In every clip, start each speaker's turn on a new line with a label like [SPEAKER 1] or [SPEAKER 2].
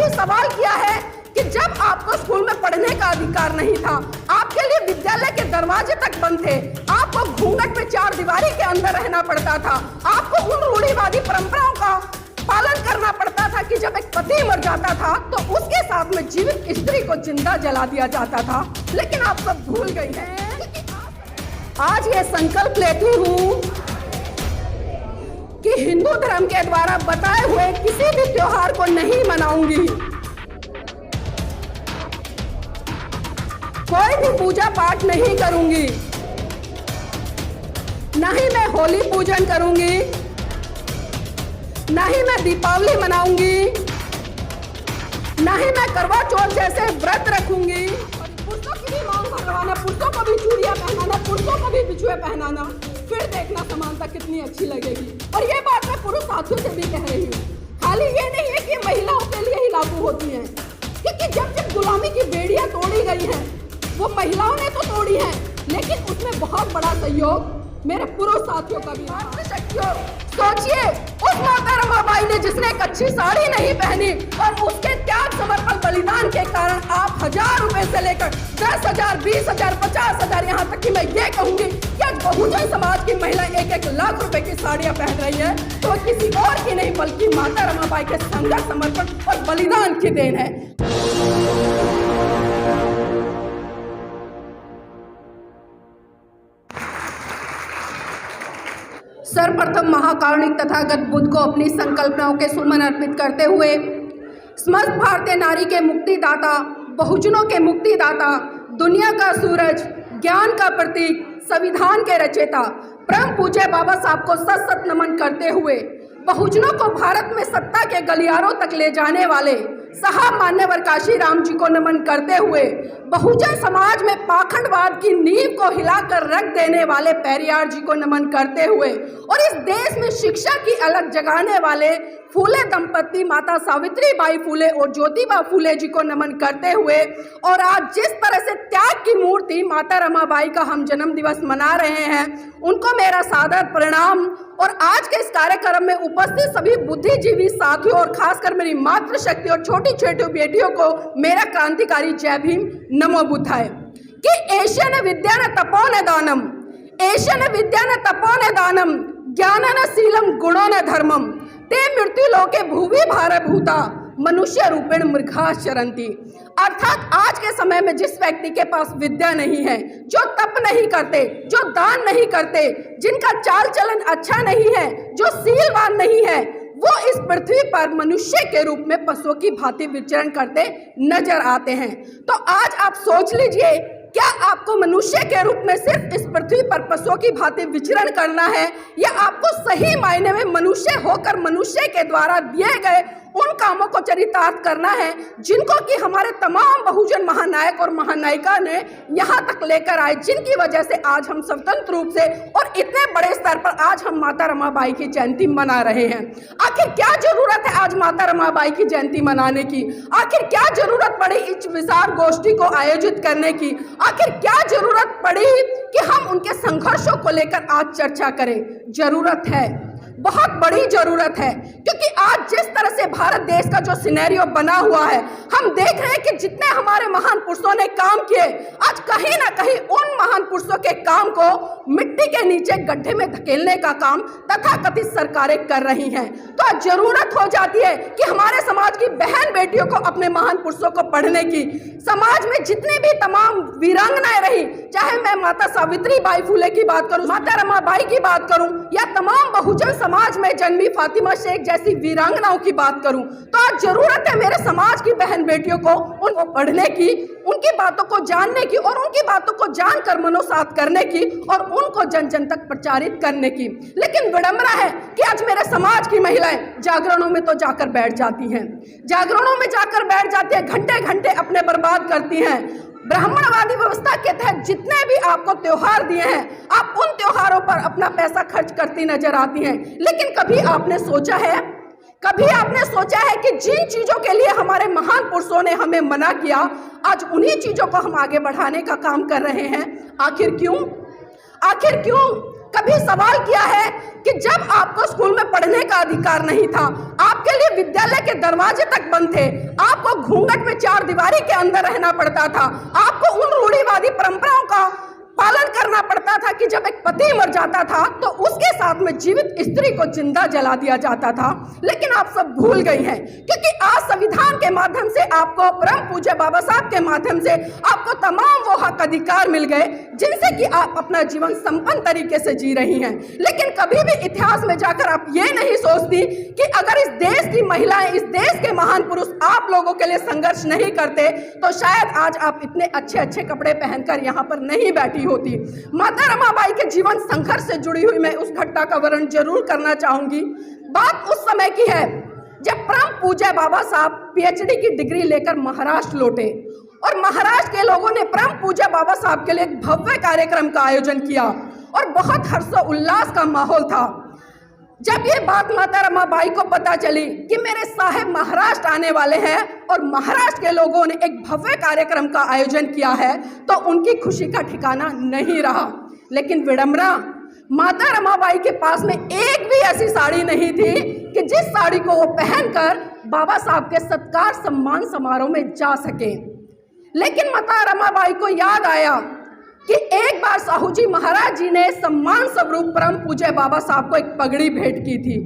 [SPEAKER 1] भी सवाल किया है कि जब आपको स्कूल में पढ़ने का अधिकार नहीं था, आपके लिए विद्यालय के दरवाजे तक बंद थे, आपको घूंघट में चार दीवारी के अंदर रहना पड़ता था, आपको उन रूढ़िवादी परंपराओं का पालन करना पड़ता था कि जब एक पति मर जाता था तो उसके साथ में जीवित स्त्री को जिंदा जला दिया जाता था। लेकिन आप सब भूल गई हैं। आज ये संकल्प लेती हूँ कि हिंदू धर्म के द्वारा बताए हुए किसी भी त्योहार को नहीं मनाऊंगी, कोई भी पूजा पाठ नहीं करूंगी, न ही मैं होली पूजन करूंगी, न ही मैं दीपावली मनाऊंगी, न ही मैं करवा चौथ जैसे व्रत रखूंगी। पुरुषों की भी मांग भरवाना, पुरुषों को भी चूड़ियां पहनाना, पुरुषों को भी बिछुए पहनाना, फिर देखना समानता कितनी अच्छी लगेगी। और ये बात मैं पुरुष साथियों से भी कह रही हूँ, खाली ये नहीं है कि महिलाओं के लिए ही लागू होती है, क्योंकि जब जब गुलामी की बेड़ियां तोड़ी गई हैं वो महिलाओं ने तो तोड़ी है, लेकिन उसमें बहुत बड़ा सहयोग मेरे पुरुष साथियों का भी है। सोचिए उस माता रमाबाई ने जिसने एक अच्छी साड़ी नहीं पहनी और उसके त्याग समर्पण बलिदान के कारण आप 1000 रुपए से लेकर 10,000, 20,000, 50,000, यहाँ तक कि मैं ये कहूंगी कि आज बहुजन समाज की महिला 1-1 लाख रुपए की साड़ियां पहन रही है, तो किसी और की नहीं बल्कि माता रमाबाई के संघर्ष, समर्पण और बलिदान की देन है। सर्वप्रथम महाकारुणिक तथागत बुद्ध को अपनी संकल्पनाओं के सुमन अर्पित करते हुए समस्त भारतीय नारी के मुक्तिदाता, बहुजनों के मुक्तिदाता, दुनिया का सूरज, ज्ञान का प्रतीक, संविधान के रचयिता परम पूज्य बाबा साहब को सत सत नमन करते हुए बहुजनों को भारत में सत्ता के गलियारों तक ले जाने वाले साहब मान्यवर काशीराम जी को नमन करते हुए बहुजन समाज में पाखंडवाद की नींव को हिलाकर रख देने वाले पेरियार जी को नमन करते हुए और इस देश में शिक्षा की अलग जगाने वाले फूले दंपत्ति माता सावित्री बाई फूले और ज्योतिबा फूले जी को नमन करते हुए और आज जिस तरह से त्याग की मूर्ति माता रमाबाई का हम जन्म दिवस मना रहे हैं, उनको मेरा सादर प्रणाम। और आज के इस कार्यक्रम में उपस्थित सभी बुद्धिजीवी साथियों और खासकर मेरी मातृशक्ति और छोटी छोटी बेटियों को मेरा क्रांतिकारी जय भीम, नमो बुद्धाय। कि एशन विद्या न तपो न दानम, एशन विद्या न तपो न दानम, ज्ञान न शीलम गुणो न धर्मम, ते मृत्यु लोके भूवि भारभूता मनुष्य रूपेण मृगा चरंती। अर्थात आज के समय में जिस व्यक्ति के पास विद्या नहीं है, जो तप नहीं करते, जो दान नहीं करते, जिनका चाल चलन अच्छा नहीं है, जो शीलवान नहीं है, वो इस पृथ्वी पर मनुष्य के रूप में पशुओं की भांति विचरण करते नजर आते हैं। तो आज आप सोच लीजिए, क्या आपको मनुष्य के रूप में सिर्फ इस पृथ्वी पर पशुओं की भांति विचरण करना है, या आपको सही मायने में मनुष्य होकर मनुष्य के द्वारा दिए गए उन कामों को चरितार्थ करना है जिनको कि हमारे तमाम बहुजन महानायक और महानायिका ने यहाँ तक लेकर आए, जिनकी वजह से आज हम स्वतंत्र रूप से और इतने बड़े स्तर पर आज हम माता रमाबाई की जयंती मना रहे हैं। आखिर क्या जरूरत है आज माता रमाबाई की जयंती मनाने की? आखिर क्या जरूरत पड़ी इस विशाल गोष्ठी को आयोजित करने की? आखिर क्या जरूरत पड़ी कि हम उनके संघर्षों को लेकर आज चर्चा करें? जरूरत है, बहुत बड़ी जरूरत है, क्योंकि आज जिस तरह से भारत देश का जो सिनेरियो बना हुआ है, हम देख रहे हैं कि जितने हमारे महान पुरुषों ने काम किए, आज कहीं ना कहीं उन महान पुरुषों के काम को मिट्टी के नीचे गड्ढे में धकेलने का काम तथाकथित सरकारें कर रही हैं। तो आज जरूरत हो जाती है कि हमारे समाज की बहन बेटियों को अपने महान पुरुषों को पढ़ने की। समाज में जितनी भी तमाम वीरांगनाएं रही, चाहे मैं माता सावित्री बाई फूले की बात करूं, माता रमाबाई की बात करूं, या तमाम बहुजन समाज में जन्मी फातिमा शेख जैसी वीरांगनाओं की बात करूं, तो आज जरूरत है मेरे समाज की बहन बेटियों को उनको पढ़ने की, उनकी बातों को जानने की और उनकी बातों को जानकर मनोसात करने की और उनको जन जन तक प्रचारित करने की। लेकिन विडंबना है कि आज मेरे समाज की महिलाएं जागरणों में तो जाकर बैठ जाती हैं, जागरणों में जाकर बैठ जाती है, घंटे घंटे अपने बर्बाद करती हैं। ब्राह्मणवादी व्यवस्था के तहत जितने भी आपको त्योहार दिए हैं, आप उन त्योहारों पर अपना पैसा खर्च करती नजर आती हैं। लेकिन कभी आपने सोचा है कि जिन चीजों के लिए हमारे महान पुरुषों ने हमें मना किया, आज उन्हीं चीजों को हम आगे बढ़ाने का काम कर रहे हैं? आखिर क्यों? कभी सवाल किया है कि जब आपको स्कूल में पढ़ने का अधिकार नहीं था, आपके लिए विद्यालय के दरवाजे तक बंद थे, आपको घूंघट में चार दीवारी के अंदर रहना पड़ता था, आपको उन रूढ़िवादी परंपराओं का पालन करना पड़ता था कि जब एक पति मर जाता था तो उसके साथ में जीवित स्त्री को जिंदा जला दिया जाता था। लेकिन आप सब भूल गई हैं, क्योंकि आज संविधान के माध्यम से आपको, परम पूज्य बाबा साहब के माध्यम से आपको तमाम वो हक अधिकार मिल गए जिनसे कि आप अपना जीवन संपन्न तरीके से जी रही हैं। लेकिन कभी भी इतिहास में जाकर आप ये नहीं सोचती कि अगर इस देश की महिलाएं, इस देश के महान पुरुष आप लोगों के लिए संघर्ष नहीं करते तो शायद आज आप इतने अच्छे अच्छे कपड़े पहनकर यहाँ पर नहीं बैठी होती। माता रमाबाई के जीवन संघर्ष से जुड़ी हुई मैं उस घटना का वर्णन जरूर करना चाहूंगी। बात उस समय की है जब परम पूज्य बाबा साहब पीएचडी की डिग्री लेकर महाराष्ट्र लौटे और महाराष्ट्र के लोगों ने परम पूज्य बाबा साहब के लिए एक भव्य कार्यक्रम का आयोजन किया और बहुत हर्षोल्लास का माहौल था। जब ये बात माता रमाबाई को पता चली कि मेरे साहेब महाराष्ट्र आने वाले हैं और महाराष्ट्र के लोगों ने एक भव्य कार्यक्रम का आयोजन किया है, तो उनकी खुशी का ठिकाना नहीं रहा। लेकिन विडंबना, माता रमाबाई के पास में एक भी ऐसी साड़ी नहीं थी कि जिस साड़ी को वो पहनकर बाबा साहब के सत्कार सम्मान समारोह में जा सके। लेकिन माता रमाबाई को याद आया कि एक बार साहू जी महाराज जी ने सम्मान स्वरूप परम पूज्य बाबा साहब को एक पगड़ी भेंट की थी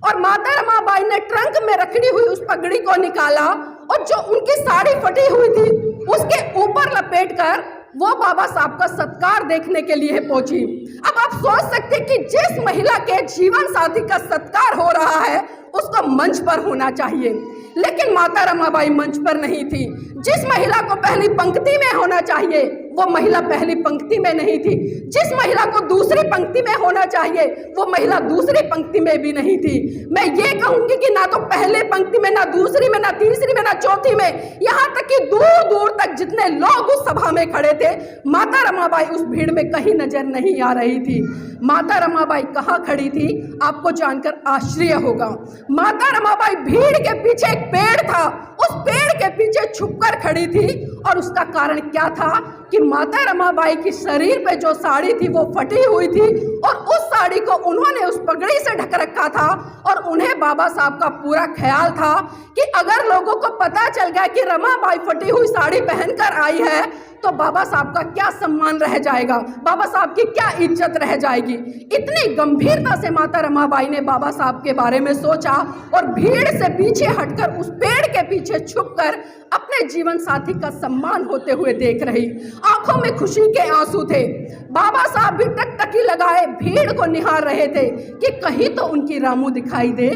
[SPEAKER 1] और माता रमाबाई ने ट्रंक में रखी हुई उस पगड़ी को निकाला और जो उनकी साड़ी फटी हुई थी उसके ऊपर लपेटकर वो बाबा साहब का सत्कार देखने के लिए पहुंची। अब आप सोच सकते कि जिस महिला के जीवन साथी का सत्कार हो रहा है उसको मंच पर होना चाहिए, लेकिन माता रमाबाई मंच पर नहीं थी। जिस महिला को पहली पंक्ति में होना चाहिए वो महिला पहली पंक्ति में नहीं थी, जिस महिला को दूसरी पंक्ति में होना चाहिए वो महिला दूसरी पंक्ति में भी नहीं थी। मैं ये कहूंगी कि ना तो पहले पंक्ति में, ना दूसरी में, ना तीसरी में, ना चौथी में, यहाँ तक कि दूर दूर तक जितने लोग उस सभा में खड़े थे, माता रमाबाई उस भीड़ में कहीं नजर नहीं आ रही थी। माता रमाबाई कहाँ खड़ी थी आपको जानकर आश्चर्य होगा। माता रमाबाई भीड़ के पीछे एक पेड़ था, उस पेड़ के पीछे छुपकर खड़ी थी और उसका कारण क्या था कि माता रमाबाई की शरीर पे जो साड़ी थी वो फटी हुई थी और उस साड़ी को उन्होंने उस पगड़ी से ढक रखा था और उन्हें बाबा साहब का पूरा ख्याल था कि अगर लोगों को पता चल गया कि रमाबाई फटी हुई साड़ी पहनकर आई है तो बाबा साहब का क्या सम्मान रह जाएगा, बाबा साहब की क्या इज्जत रह जाएगी। इतनी गंभीरता से माता रमाबाई ने बाबा साहब के बारे में सोचा और भीड़ से पीछे हटकर उस पेड़ के पीछे छुपकर अपने जीवन साथी का सम्मान होते हुए देख रही। आंखों में खुशी के आंसू थे। बाबा साहब भी टकटकी लगाए भीड़ को निहार रहे थे कि कहीं तो उनकी रामू दिखाई दे,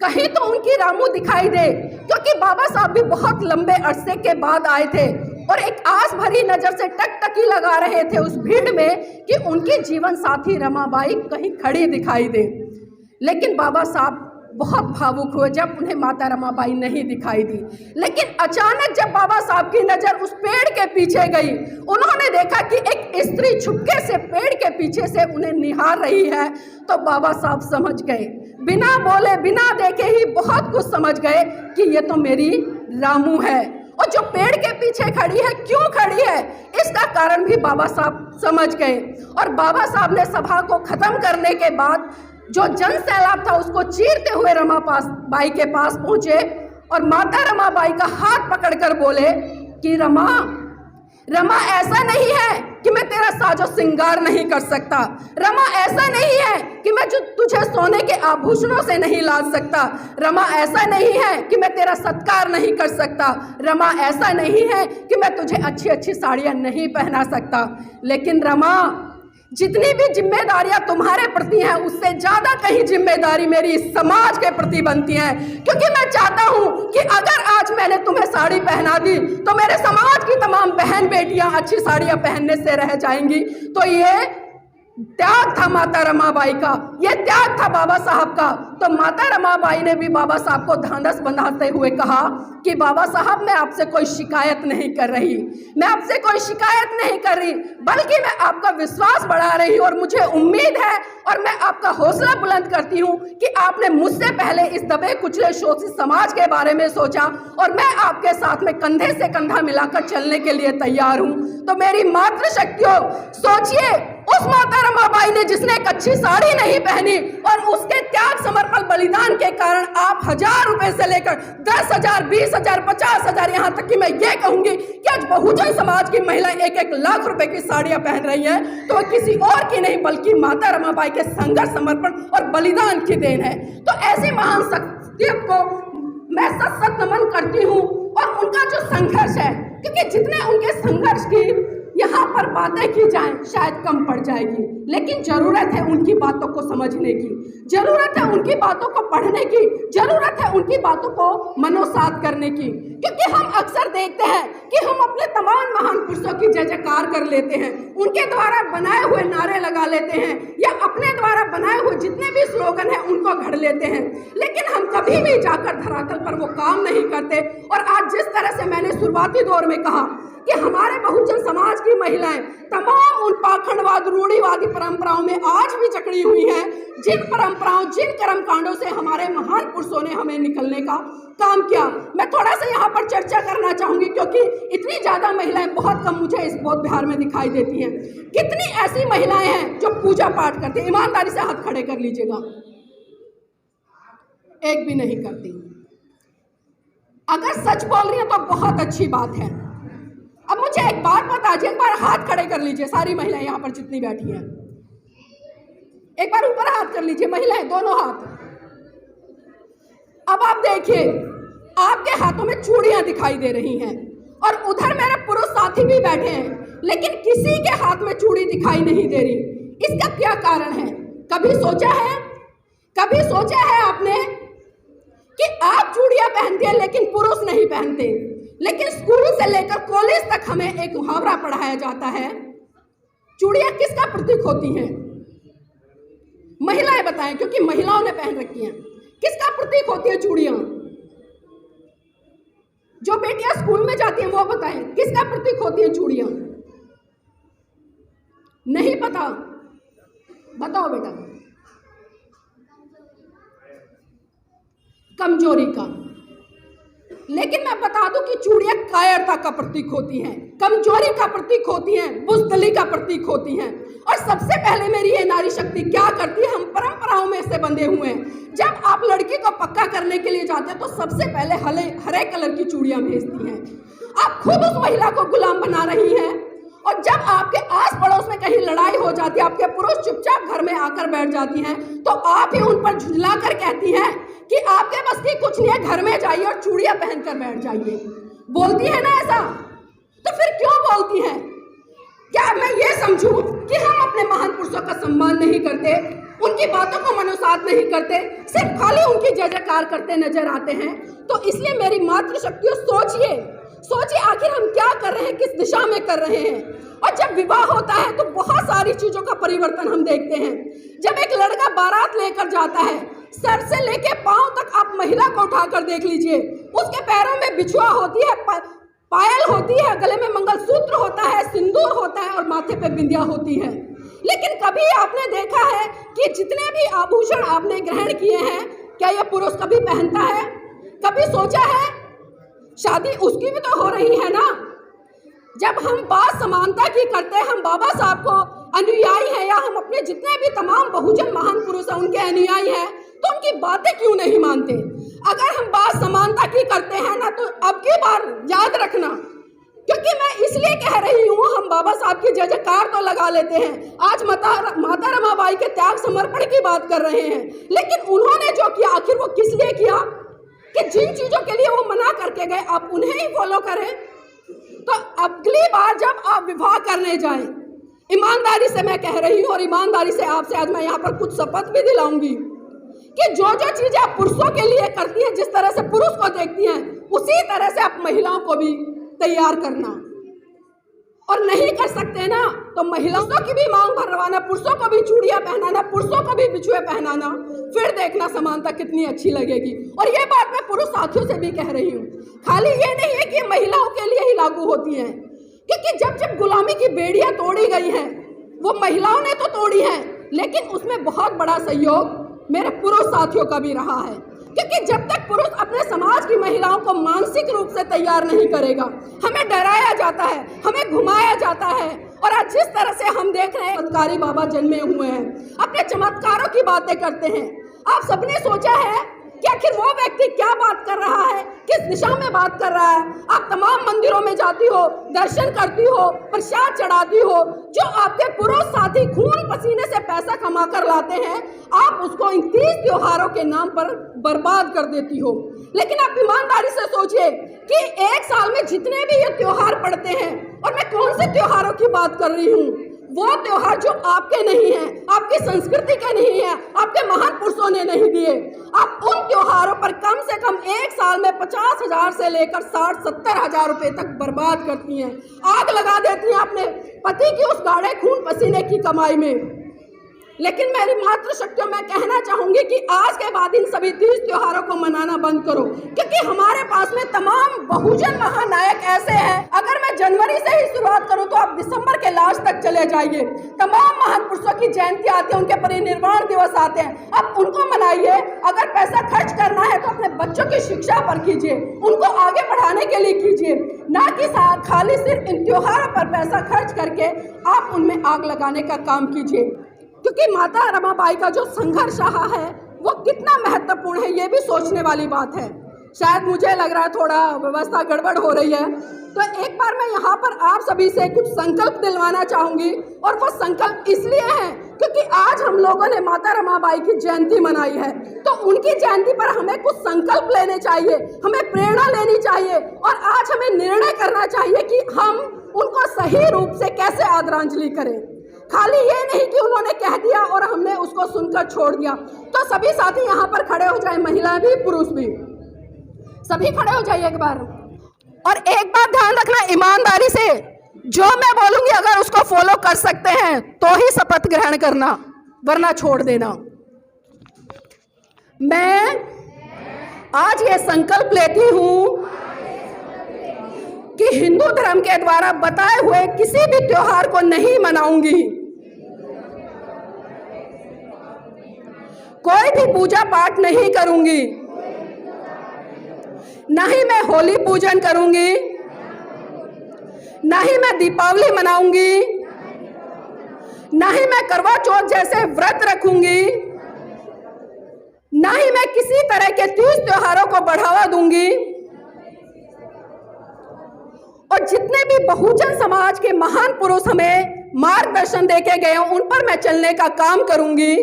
[SPEAKER 1] कहीं तो उनकी रामू दिखाई दे, क्योंकि बाबा साहब भी बहुत लंबे अरसे के बाद आए थे और एक आस भरी नजर से टकटकी लगा रहे थे उस भीड़ में कि उनकी जीवन साथी रमाबाई कहीं खड़ी दिखाई दे। लेकिन बाबा साहब बहुत भावुक हुए जब उन्हें माता रमाबाई नहीं दिखाई दी। लेकिन अचानक जब बाबा साहब की नजर उस पेड़ के पीछे गई, उन्होंने देखा कि एक स्त्री छुपके से पेड़ के पीछे से उन्हें निहार रही है, तो बाबा साहब समझ गए, बिना बोले बिना देखे ही बहुत कुछ समझ गए कि ये तो मेरी रामू है। और जो पेड़ के पीछे खड़ी है, क्यों खड़ी है, इसका कारण भी बाबा साहब समझ गए। और बाबा साहब ने सभा को खत्म करने के बाद जो जन सैलाब था उसको चीरते हुए रमाबाई के पास पहुंचे और माता रमाबाई का हाथ पकड़कर बोले कि रमा, ऐसा नहीं है कि मैं तेरा साजो श्रृंगार नहीं कर सकता, रमा ऐसा नहीं है कि मैं जो तुझे सोने के आभूषणों से नहीं लाद सकता, रमा ऐसा नहीं है कि मैं तेरा सत्कार नहीं कर सकता, रमा ऐसा नहीं है कि मैं तुझे अच्छी अच्छी साड़ियाँ नहीं पहना सकता, लेकिन रमा जितनी भी जिम्मेदारियां तुम्हारे प्रति हैं उससे ज्यादा कहीं जिम्मेदारी मेरी समाज के प्रति बनती है, क्योंकि मैं चाहता हूं कि अगर आज मैंने तुम्हें साड़ी पहना दी तो मेरे समाज की तमाम बहन बेटियां अच्छी साड़ियां पहनने से रह जाएंगी। तो ये त्याग था माता रमाबाई का, ये त्याग था बाबा साहब का। तो माता रमाबाई ने भी बाबा साहब को ढांढस बंधाते हुए कहा कि बाबा साहब मैं आपसे कोई शिकायत नहीं कर रही, मैं आपसे कोई शिकायत नहीं कर रही, बल्कि मैं आपका विश्वास बढ़ा रही हूँ और मुझे उम्मीद है और मैं आपका हौसला बुलंद करती हूँ कि आपने मुझसे पहले इस दबे कुचले शोषित समाज के बारे में सोचा और मैं आपके साथ में कंधे से कंधा मिलाकर चलने के लिए तैयार हूँ। तो मेरी मातृशक्तियों सोचिए उस माता रमाबाई ने जिसने एक अच्छी साड़ी नहीं पहनी और उसके त्याग समर्पण बलिदान के कारण आप 1000 रुपए से लेकर 10,000, 20,000, 50,000, यहाँ तक कि मैं ये कहूंगी कि आज बहुजन समाज की महिला 1-1 लाख रुपए की साड़ियां पहन रही है, तो वो किसी और की नहीं बल्कि माता रमाबाई के संघर्ष, समर्पण और बलिदान की देन है। तो ऐसी महान शख्सियत को मैं सत नमन करती हूँ और उनका जो संघर्ष है, क्योंकि जितने उनके संघर्ष की यहाँ पर बातें की जाएं शायद कम पड़ जाएगी, लेकिन जरूरत है उनकी बातों को समझने की, जरूरत है उनकी बातों को पढ़ने की, जरूरत है उनकी बातों को मनोसात करने की। क्योंकि हम अक्सर देखते हैं कि हम अपने तमाम महान पुरुषों की जय जयकार कर लेते हैं, उनके द्वारा बनाए हुए नारे लगा लेते हैं या अपने द्वारा बनाए हुए जितने भी स्लोगन हैं उनको घड़ लेते हैं, लेकिन हम कभी भी जाकर धरातल पर वो काम नहीं करते। और आज जिस तरह से मैंने शुरुआती दौर में कहा कि हमारे बहुजन समाज की महिलाएं तमाम उन पाखंडवाद, रूढ़िवादी परंपराओं में आज भी जकड़ी हुई हैं, जिन परंपराओं, जिन कर्म कांडों से हमारे महान पुरुषों ने हमें निकलने का काम किया। मैं थोड़ा सा यहाँ पर चर्चा करना चाहूंगी, क्योंकि इतनी ज्यादा महिलाएं बहुत कम मुझे इस बौद्ध बिहार में दिखाई देती हैं। कितनी ऐसी महिलाएं हैं जो पूजा पाठ करती हैं? ईमानदारी से हाथ खड़े कर लीजिएगा। एक भी नहीं करती। अगर सच बोल रही है तो बहुत अच्छी बात है। अब मुझे एक बात बता दीजिए, एक बार हाथ खड़े कर लीजिए सारी महिलाएं यहाँ पर जितनी बैठी हैं, एक बार ऊपर हाथ कर लीजिए महिलाएं, दोनों हाथ। अब आप देखिए, आपके हाथों में चूड़ियां दिखाई दे रही हैं और उधर मेरे पुरुष साथी भी बैठे हैं, लेकिन किसी के हाथ में चूड़ी दिखाई नहीं दे रही। इसका क्या कारण है? कभी सोचा है, कभी सोचा है आपने कि आप चूड़ियां पहनते हैं लेकिन पुरुष नहीं पहनते? लेकिन स्कूल से लेकर कॉलेज तक हमें एक मुहावरा पढ़ाया जाता है। चूड़ियां किसका प्रतीक होती हैं? महिलाएं बताएं, क्योंकि महिलाओं ने पहन रखी हैं। किसका प्रतीक होती है चूड़ियां? जो बेटियां स्कूल में जाती हैं वो बताएं, किसका प्रतीक होती है चूड़ियां? नहीं पता? बताओ बेटा। कमजोरी का। लेकिन मैं बता दूं कि चूड़ियां कायरता का प्रतीक होती हैं, कमजोरी का प्रतीक होती हैं, बुज़दिली का प्रतीक होती हैं। और सबसे पहले मेरी ये नारी शक्ति क्या करती है? हम परंपराओं में से बंधे हुए हैं। जब आप लड़की को पक्का करने के लिए जाते हैं तो सबसे पहले हरे कलर की चूड़ियां भेजती हैं। आप खुद उस महिला को गुलाम बना रही हैं, और जब आपके आस पड़ोस में कहीं लड़ाई हो जाती है, आपके पुरुष चुपचाप घर में आकर बैठ जाती हैं, तो आप ही उन पर झुंझला कर कहती हैं कि आपके बस की कुछ नहीं है, घर में जाइए और चूड़ियां पहनकर बैठ जाइए। बोलती है ना ऐसा? तो फिर क्यों बोलती हैं? क्या मैं ये समझूं कि हम अपने महान पुरुषों का सम्मान नहीं करते, उनकी बातों को मनोसात नहीं करते, सिर्फ खाली उनकी जय जयकार करते नजर आते हैं? तो इसलिए मेरी मातृशक्तियों, सोचिए आखिर हम क्या कर रहे हैं, किस दिशा में कर रहे हैं। और जब विवाह होता है तो बहुत सारी चीजों का परिवर्तन हम देखते हैं। जब एक लड़का बारात लेकर जाता है, सर से लेके पांव तक आप महिला को उठाकर देख लीजिए, उसके पैरों में बिछुआ होती है, पायल होती है, गले में मंगलसूत्र होता है, सिंदूर होता है और माथे पे बिंदिया होती है। लेकिन कभी आपने देखा है कि जितने भी आभूषण आपने ग्रहण किए हैं, क्या यह पुरुष कभी पहनता है? कभी सोचा है? शादी उसकी भी तो हो रही है ना। जब हम बात समानता की करते हैं, हम बाबा साहब को अनुयायी हैं, या हम अपने जितने भी तमाम बहुजन महान पुरुष हैं उनके अनुयायी हैं, तो उनकी बातें क्यों नहीं मानते? अगर हम बात समानता की करते हैं ना, तो अब की बार याद रखना, क्योंकि मैं इसलिए कह रही हूँ, हम बाबा साहब की जय जयकार तो लगा लेते हैं, आज माता रमाबाई के त्याग समर्पण की बात कर रहे हैं, लेकिन उन्होंने जो किया आखिर वो किस लिए किया? कि जिन चीजों के लिए वो मना करके गए आप उन्हें ही फॉलो करें। तो अगली बार जब आप विवाह करने जाएं, ईमानदारी से मैं कह रही हूँ और ईमानदारी से आपसे आज मैं यहाँ पर कुछ शपथ भी दिलाऊंगी कि जो जो चीजें आप पुरुषों के लिए करती हैं, जिस तरह से पुरुष को देखती हैं, उसी तरह से आप महिलाओं को भी तैयार करना। और नहीं कर सकते ना तो महिलाओं की भी मांग भरवाना, पुरुषों को भी चूड़ियां पहनाना, पुरुषों को भी बिछुए पहनाना, फिर देखना समानता कितनी अच्छी लगेगी। और ये बात मैं पुरुष साथियों से भी कह रही हूँ, खाली ये नहीं है कि महिलाओं के लिए ही लागू होती है, क्योंकि जब गुलामी की बेड़ियां तोड़ी गई हैं, वो महिलाओं ने तो तोड़ी है, लेकिन उसमें बहुत बड़ा सहयोग मेरे पुरुष साथियों का भी रहा है। क्योंकि जब तक पुरुष अपने समाज की महिलाओं को मानसिक रूप से तैयार नहीं करेगा, हमें डराया जाता है, हमें घुमाया जाता है, और आज जिस तरह से हम देख रहे हैं चमत्कारी बाबा जन्मे हुए हैं, अपने चमत्कारों की बातें करते हैं। आप सबने सोचा है कि आखिर वो व्यक्ति क्या बात कर रहा है, किस दिशा में बात कर रहा है। आप तमाम मंदिरों में जाती हो, दर्शन करती हो, प्रसाद चढ़ाती हो, जो आपके पुरुष साथी खून पसीने से पैसा कमा कर लाते हैं, आप उसको इन 30 त्योहारों के नाम पर बर्बाद कर देती हो। लेकिन आप ईमानदारी से सोचिए कि एक साल में जितने भी ये त्योहार पड़ते हैं, और मैं कौन से त्योहारों की बात कर रही हूँ, वो त्योहार जो आपके नहीं हैं, आपकी संस्कृति के नहीं है, आपके महान पुरुषों ने नहीं दिए। आप उन त्योहारों पर कम से कम एक साल में 50,000 से लेकर 60-70 हजार रुपए तक बर्बाद करती हैं, आग लगा देती हैं अपने पति की उस गाढ़े खून पसीने की कमाई में। लेकिन मेरी मातृशक्तियों मैं कहना चाहूंगी कि आज के बाद इन सभी 30 त्योहारों को मनाना बंद करो, क्योंकि हमारे पास में तमाम बहुजन महानायक ऐसे हैं। अगर मैं जनवरी से ही शुरुआत करूं तो आप दिसंबर के लास्ट तक चले जाइए। तमाम महान पुरुषों की जयंती आती है, उनके परिनिर्वाण दिवस आते हैं, आप उनको मनाइए। अगर पैसा खर्च करना है तो अपने बच्चों की शिक्षा पर कीजिए, उनको आगे बढ़ाने के लिए कीजिए, ना कि खाली सिर्फ इन त्योहारों पर पैसा खर्च करके आप उनमें आग लगाने का काम कीजिए। क्योंकि माता रमाबाई का जो संघर्ष रहा है वो कितना महत्वपूर्ण है, ये भी सोचने वाली बात है। शायद मुझे लग रहा है थोड़ा व्यवस्था गड़बड़ हो रही है, तो एक बार मैं यहाँ पर आप सभी से कुछ संकल्प दिलवाना चाहूँगी। और वो संकल्प इसलिए है क्योंकि आज हम लोगों ने माता रमाबाई की जयंती मनाई है, तो उनकी जयंती पर हमें कुछ संकल्प लेने चाहिए, हमें प्रेरणा लेनी चाहिए, और आज हमें निर्णय करना चाहिए कि हम उनको सही रूप से कैसे आदरांजलि करें। खाली ये नहीं कि उन्होंने कह दिया और हमने उसको सुनकर छोड़ दिया। तो सभी साथी यहाँ पर खड़े हो जाए, महिला भी पुरुष भी, सभी खड़े हो जाइए एक बार। और एक बात ध्यान रखना ईमानदारी से, जो मैं बोलूंगी अगर उसको फॉलो कर सकते हैं तो ही शपथ ग्रहण करना, वरना छोड़ देना। मैं आज ये संकल्प लेती हूँ कि हिंदू धर्म के द्वारा बताए हुए किसी भी त्योहार को नहीं मनाऊंगी, कोई भी पूजा पाठ नहीं करूंगी, ना ही मैं होली पूजन करूंगी, ना ही मैं दीपावली मनाऊंगी, ना ही मैं करवा चौथ जैसे व्रत रखूंगी, ना ही मैं किसी तरह के 30 त्योहारों को बढ़ावा दूंगी। और जितने भी बहुजन समाज के महान पुरुष हमें मार्गदर्शन देके गए हैं, उन पर मैं चलने का काम करूंगी।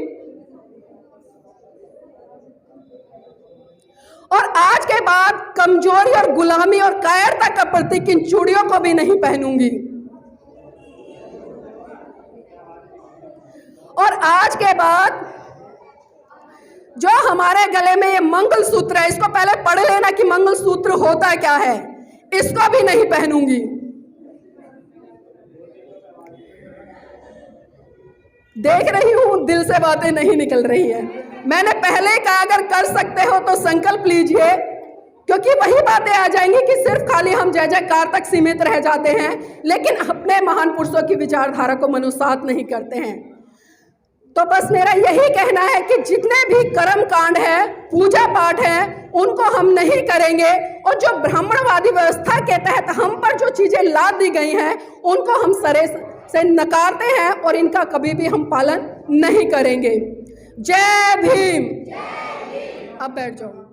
[SPEAKER 1] और आज के बाद कमजोरी और गुलामी और कायरता का प्रतीक इन चूड़ियों को भी नहीं पहनूंगी। और आज के बाद जो हमारे गले में ये मंगलसूत्र है, इसको पहले पढ़ लेना कि मंगलसूत्र होता क्या है, इसको भी नहीं पहनूंगी। देख रही हूं दिल से बातें नहीं निकल रही है। मैंने पहले कहा अगर कर सकते हो तो संकल्प लीजिए, क्योंकि वही बातें आ जाएंगी कि सिर्फ खाली हम जय जयकार तक सीमित रह जाते हैं, लेकिन अपने महान पुरुषों की विचारधारा को मनुसात नहीं करते हैं। तो बस मेरा यही कहना है कि जितने भी कर्म कांड है, पूजा पाठ है, उनको हम नहीं करेंगे। और जो ब्राह्मणवादी व्यवस्था के तहत हम पर जो चीजें लाद दी गई हैं, उनको हम सरे से नकारते हैं और इनका कभी भी हम पालन नहीं करेंगे। जय भीम। अब बैठ जाओ।